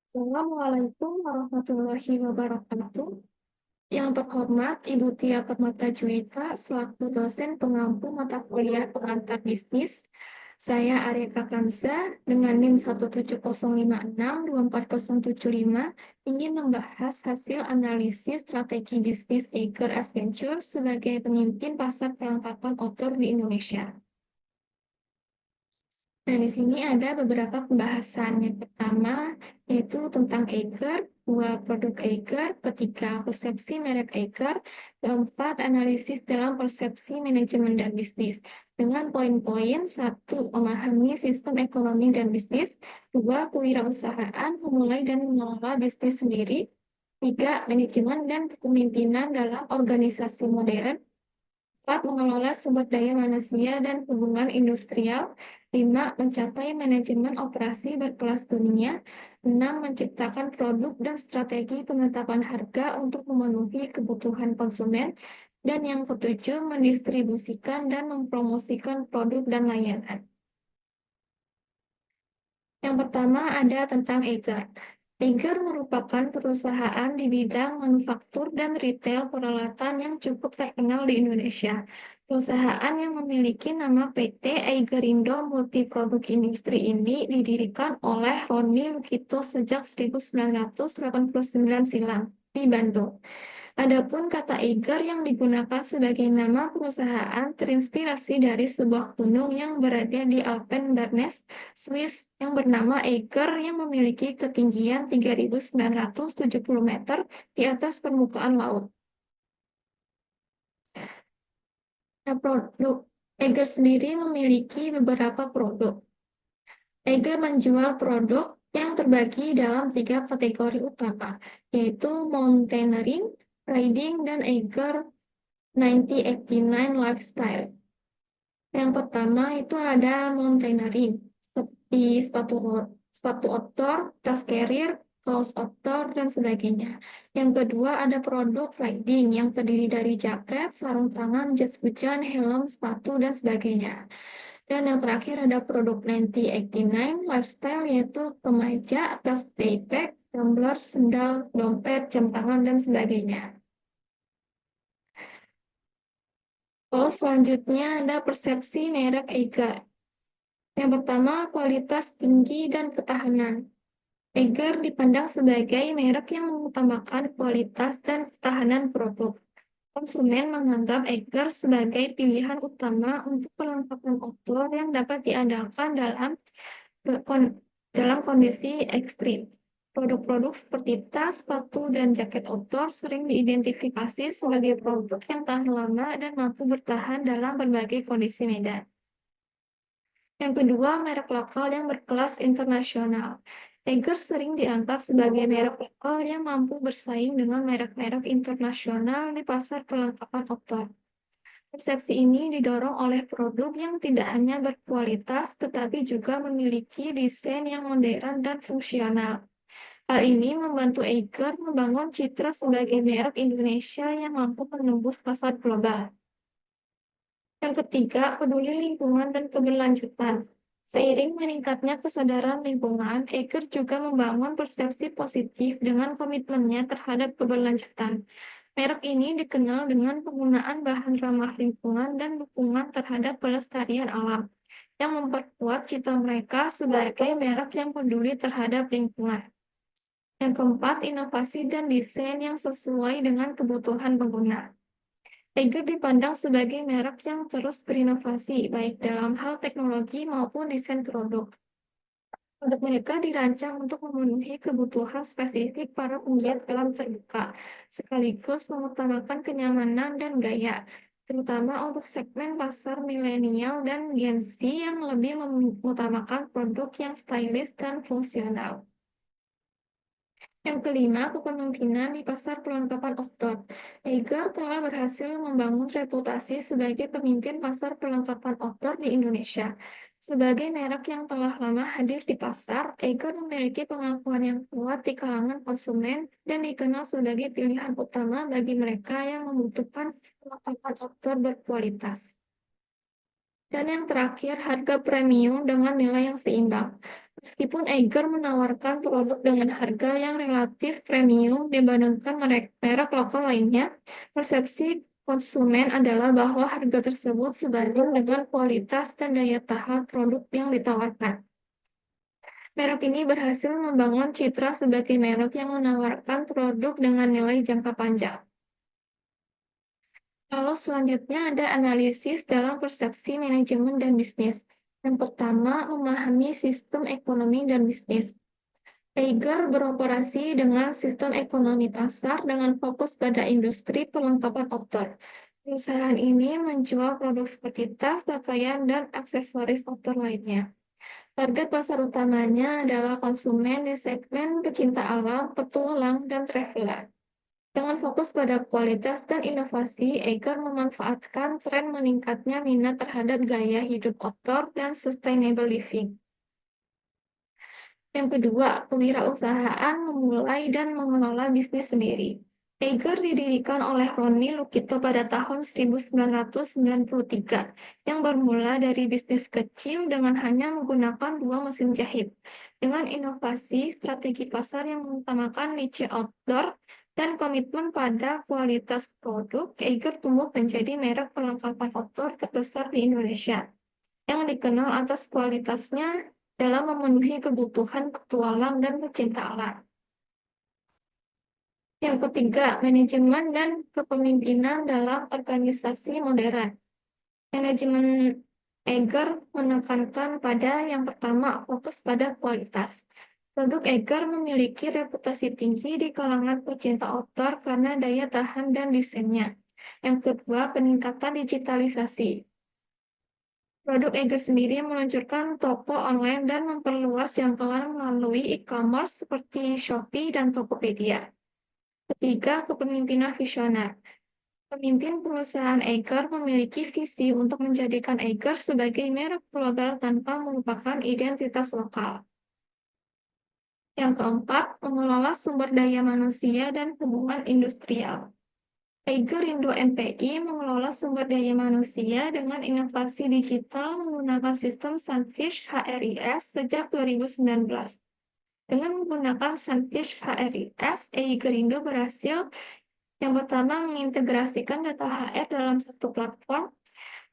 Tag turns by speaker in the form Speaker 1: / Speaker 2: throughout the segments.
Speaker 1: Assalamualaikum warahmatullahi wabarakatuh. Yang terhormat Ibu Tia Permata-Juwita selaku dosen pengampu mata kuliah pengantar bisnis. Saya Arya Prakansa dengan NIM 17056240075 ingin membahas hasil analisis strategi bisnis Eiger Adventure sebagai pemimpin pasar perlengkapan outdoor di Indonesia. Nah, di sini ada beberapa pembahasan. Yang pertama yaitu tentang Eiger, dua produk Eiger, ketiga persepsi merek Eiger, keempat analisis dalam persepsi manajemen dan bisnis. Dengan poin-poin, satu, memahami sistem ekonomi dan bisnis, dua, kewirausahaan, memulai dan mengelola bisnis sendiri, tiga, manajemen dan kepemimpinan dalam organisasi modern, 4. Mengelola sumber daya manusia dan hubungan industrial. 5. Mencapai manajemen operasi berkelas dunia. 6. Menciptakan produk dan strategi penetapan harga untuk memenuhi kebutuhan konsumen. Dan yang ketujuh, mendistribusikan dan mempromosikan produk dan layanan. Yang pertama ada tentang Eiger. Eiger merupakan perusahaan di bidang manufaktur dan retail peralatan yang cukup terkenal di Indonesia. Perusahaan yang memiliki nama PT Eigerindo Multiproduk Industri ini didirikan oleh Roni Lukito sejak 1989 silam di Bandung. Adapun kata Eiger yang digunakan sebagai nama perusahaan terinspirasi dari sebuah gunung yang berada di Alpen Bernes, Swiss yang bernama Eiger yang memiliki ketinggian 3.970 meter di atas permukaan laut. Nah, produk Eiger sendiri memiliki beberapa produk. Eiger menjual produk yang terbagi dalam 3 kategori utama, yaitu mountaineering, riding, dan Eiger 9089 Lifestyle. Yang pertama itu ada mountaineering, seperti sepatu outdoor, tas carrier, kaos outdoor, dan sebagainya. Yang kedua ada produk riding yang terdiri dari jaket, sarung tangan, jas hujan, helm, sepatu, dan sebagainya. Dan yang terakhir ada produk 9089 Lifestyle yaitu kemeja, tas daypack, tumbler, sendal, dompet, jam tangan, dan sebagainya. Lalu selanjutnya ada persepsi merek Eiger. Yang pertama, kualitas tinggi dan ketahanan. Eiger dipandang sebagai merek yang mengutamakan kualitas dan ketahanan produk. Konsumen menganggap Eiger sebagai pilihan utama untuk perlengkapan outdoor yang dapat diandalkan dalam kondisi ekstrim. Produk-produk seperti tas, sepatu, dan jaket outdoor sering diidentifikasi sebagai produk yang tahan lama dan mampu bertahan dalam berbagai kondisi medan. Yang kedua, merek lokal yang berkelas internasional. Eiger sering dianggap sebagai merek lokal yang mampu bersaing dengan merek-merek internasional di pasar perlengkapan outdoor. Persepsi ini didorong oleh produk yang tidak hanya berkualitas, tetapi juga memiliki desain yang modern dan fungsional. Hal ini membantu Eiger membangun citra sebagai merek Indonesia yang mampu menembus pasar global. Yang ketiga, peduli lingkungan dan keberlanjutan. Seiring meningkatnya kesadaran lingkungan, Eiger juga membangun persepsi positif dengan komitmennya terhadap keberlanjutan. Merek ini dikenal dengan penggunaan bahan ramah lingkungan dan dukungan terhadap pelestarian alam, yang memperkuat citra mereka sebagai merek yang peduli terhadap lingkungan. Yang keempat, inovasi dan desain yang sesuai dengan kebutuhan pengguna. Eiger dipandang sebagai merek yang terus berinovasi, baik dalam hal teknologi maupun desain produk. Produk mereka dirancang untuk memenuhi kebutuhan spesifik para penggiat alam terbuka, sekaligus mengutamakan kenyamanan dan gaya, terutama untuk segmen pasar milenial dan Gen Z yang lebih mengutamakan produk yang stylish dan fungsional. Yang kelima, kepemimpinan di pasar perlengkapan outdoor. Eiger telah berhasil membangun reputasi sebagai pemimpin pasar perlengkapan outdoor di Indonesia. Sebagai merek yang telah lama hadir di pasar, Eiger memiliki pengakuan yang kuat di kalangan konsumen dan dikenal sebagai pilihan utama bagi mereka yang membutuhkan perlengkapan outdoor berkualitas. Dan yang terakhir, harga premium dengan nilai yang seimbang. Meskipun Eiger menawarkan produk dengan harga yang relatif premium dibandingkan merek lokal lainnya, persepsi konsumen adalah bahwa harga tersebut sebanding dengan kualitas dan daya tahan produk yang ditawarkan. Merek ini berhasil membangun citra sebagai merek yang menawarkan produk dengan nilai jangka panjang. Lalu selanjutnya ada analisis dalam persepsi manajemen dan bisnis. Yang pertama, memahami sistem ekonomi dan bisnis. Eiger beroperasi dengan sistem ekonomi pasar dengan fokus pada industri perlengkapan outdoor. Perusahaan ini menjual produk seperti tas, pakaian, dan aksesoris outdoor lainnya. Target pasar utamanya adalah konsumen di segmen pecinta alam, petualang, dan traveler. Dengan fokus pada kualitas dan inovasi, Eiger memanfaatkan tren meningkatnya minat terhadap gaya hidup outdoor dan sustainable living. Yang kedua, kewirausahaan memulai dan mengelola bisnis sendiri. Eiger didirikan oleh Roni Lukito pada tahun 1993, yang bermula dari bisnis kecil dengan hanya menggunakan 2 mesin jahit. Dengan inovasi, strategi pasar yang mengutamakan niche outdoor, dan komitmen pada kualitas produk, Eiger tumbuh menjadi merek perlengkapan outdoor terbesar di Indonesia, yang dikenal atas kualitasnya dalam memenuhi kebutuhan petualang dan pecinta alam. Yang ketiga, manajemen dan kepemimpinan dalam organisasi modern. Manajemen Eiger menekankan pada yang pertama, fokus pada kualitas. Produk Eiger memiliki reputasi tinggi di kalangan pecinta outdoor karena daya tahan dan desainnya. Yang kedua, peningkatan digitalisasi. Produk Eiger sendiri meluncurkan toko online dan memperluas jangkauan melalui e-commerce seperti Shopee dan Tokopedia. Ketiga, kepemimpinan visioner. Pemimpin perusahaan Eiger memiliki visi untuk menjadikan Eiger sebagai merek global tanpa melupakan identitas lokal. Yang keempat, mengelola sumber daya manusia dan hubungan industrial. Eiger Indo MPI mengelola sumber daya manusia dengan inovasi digital menggunakan sistem Sunfish HRIS sejak 2019. Dengan menggunakan Sunfish HRIS, Eiger Indo berhasil yang pertama mengintegrasikan data HR dalam satu platform,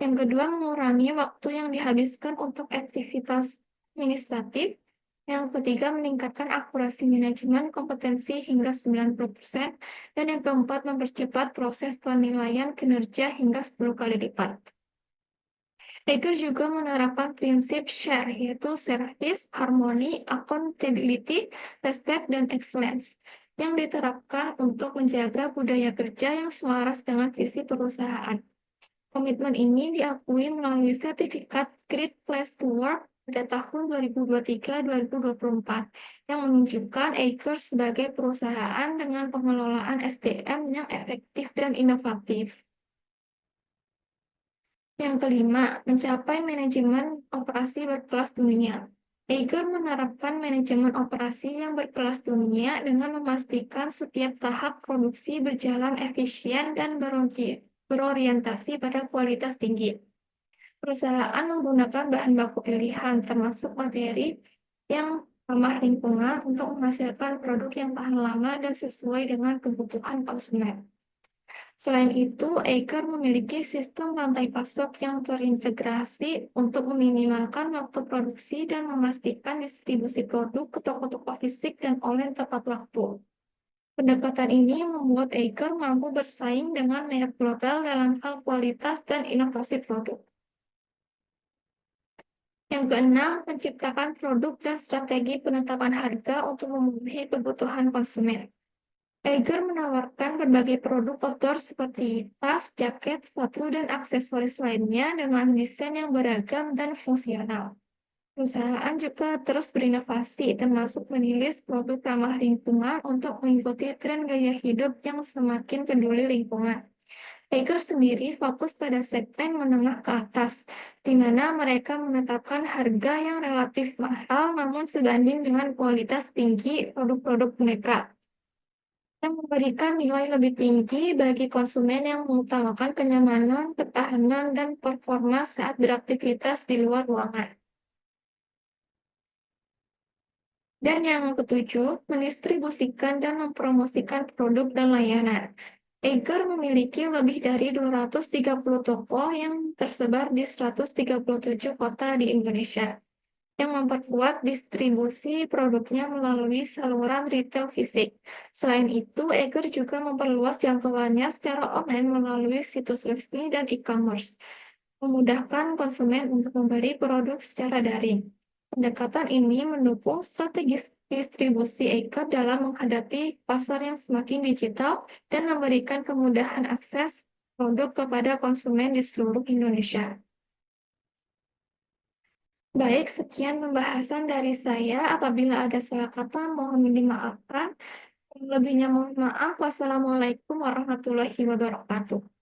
Speaker 1: yang kedua mengurangi waktu yang dihabiskan untuk aktivitas administratif, yang ketiga meningkatkan akurasi manajemen kompetensi hingga 90%, dan yang keempat mempercepat proses penilaian kinerja hingga 10 kali lipat. Eiger juga menerapkan prinsip SHARE, yaitu service, harmony, accountability, respect, dan excellence, yang diterapkan untuk menjaga budaya kerja yang selaras dengan visi perusahaan. Komitmen ini diakui melalui sertifikat Great Place to Work pada tahun 2023-2024, yang menunjukkan Eiger sebagai perusahaan dengan pengelolaan SDM yang efektif dan inovatif. Yang kelima, mencapai manajemen operasi berkelas dunia. Eiger menerapkan manajemen operasi yang berkelas dunia dengan memastikan setiap tahap produksi berjalan efisien dan berorientasi pada kualitas tinggi. Perusahaan menggunakan bahan baku pilihan, termasuk materi yang ramah lingkungan untuk menghasilkan produk yang tahan lama dan sesuai dengan kebutuhan konsumen. Selain itu, Eiger memiliki sistem rantai pasok yang terintegrasi untuk meminimalkan waktu produksi dan memastikan distribusi produk ke toko-toko fisik dan online tepat waktu. Pendekatan ini membuat Eiger mampu bersaing dengan merek global dalam hal kualitas dan inovasi produk. Yang keenam, menciptakan produk dan strategi penetapan harga untuk memenuhi kebutuhan konsumen. Eiger menawarkan berbagai produk outdoor seperti tas, jaket, sepatu, dan aksesoris lainnya dengan desain yang beragam dan fungsional. Perusahaan juga terus berinovasi, termasuk merilis produk ramah lingkungan untuk mengikuti tren gaya hidup yang semakin peduli lingkungan. Eiger sendiri fokus pada segmen menengah ke atas, di mana mereka menetapkan harga yang relatif mahal namun sebanding dengan kualitas tinggi produk-produk mereka. yang memberikan nilai lebih tinggi bagi konsumen yang mengutamakan kenyamanan, ketahanan, dan performa saat beraktivitas di luar ruangan. Dan yang ketujuh, mendistribusikan dan mempromosikan produk dan layanan. Eiger memiliki lebih dari 230 toko yang tersebar di 137 kota di Indonesia, yang memperkuat distribusi produknya melalui saluran retail fisik. Selain itu, Eiger juga memperluas jangkauannya secara online melalui situs resmi dan e-commerce, memudahkan konsumen untuk membeli produk secara daring. Pendekatan ini mendukung strategi distribusi Eiger dalam menghadapi pasar yang semakin digital dan memberikan kemudahan akses produk kepada konsumen di seluruh Indonesia. Baik, sekian pembahasan dari saya. Apabila ada salah kata, mohon dimaafkan. Lebihnya mohon maaf. Wassalamualaikum warahmatullahi wabarakatuh.